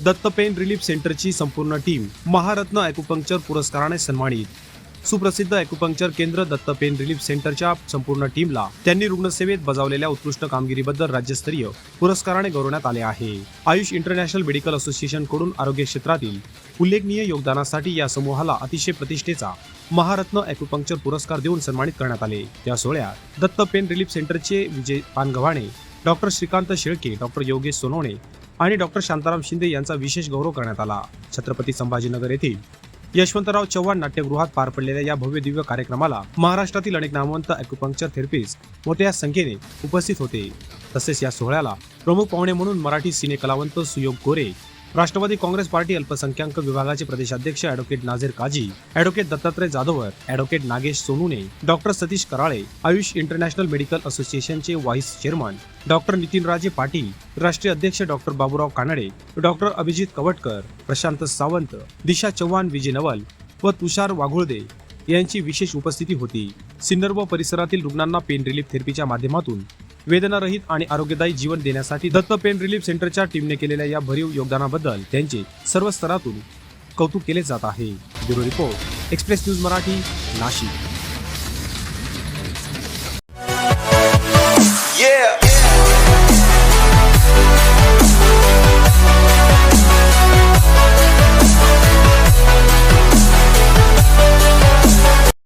Datta pain relief सेंटरची संपूर्ण team महारत्न acupuncture पुरस्काराने सन्मानित. सुप्रसिद्ध ॲक्युपंक्चर केंद्र दत्त पेन रिलीफ सेंटरच्या संपूर्ण टीमला त्यांनी रुग्णसेवेत बजावलेल्या उत्कृष्ट कामगिरीबद्दल राज्यस्तरीय पुरस्काराने गौरवण्यात आले आहे. आयुष इंटरनॅशनल मेडिकल असोसिएशन कडून आरोग्य क्षेत्रातील उल्लेखनीय योगदानासाठी या समूहाला अतिशय प्रतिष्ठेचा महारत्न ॲक्युपंक्चर पुरस्कार देऊन सन्मानित करण्यात आले. या सोहळ्यात दत्त पेन रिलीफ सेंटरचे विजय पानगव्हाणे, डॉक्टर श्रीकांत शेळके, डॉक्टर योगेश सोनवणे आणि डॉक्टर शांताराम शिंदे यांचा विशेष गौरव करण्यात आला. छत्रपती संभाजीनगर येथील यशवंतराव चव्हाण नाट्यगृहात पार पडलेल्या या भव्य दिव्य कार्यक्रमाला महाराष्ट्रातील अनेक नामवंत ॲक्युपंक्चर थेरपिस्ट मोठ्या संख्येने उपस्थित होते. तसेच या सोहळ्याला प्रमुख पाहुणे म्हणून मराठी सिने कलावंत सुयोग गोरे, राष्ट्रवादी काँग्रेस पार्टी अल्पसंख्याक विभागाचे प्रदेशाध्यक्ष advocate Nazir Kazi, advocate Dattatray Jadhavar, advocate Nagesh Sonune, doctor Satish Karale, Ayush international medical असोसिएशनचे vice chairman doctor Nitinraje Patil, राष्ट्रीय अध्यक्ष डॉक्टर बाबूराव कानडे, डॉक्टर अभिजित कवटकर, प्रशांत सावंत, दिशा चव्हाण, विजय नवल व तुषार वाघुळदे यांची विशेष उपस्थिती होती. सिन्नर व परिसरातील रुग्णांना पेन रिलीफ थेरपीच्या माध्यमातून वेदनारहित आणि आरोग्यदायी जीवन देण्यासाठी दत्त पेन रिलीफ सेंटरच्या टीमने केलेल्या या भरीव योगदानाबद्दल त्यांचे सर्व स्तरातून कौतुक केले जात आहे. Bureau report, express news Marathi, Nashik.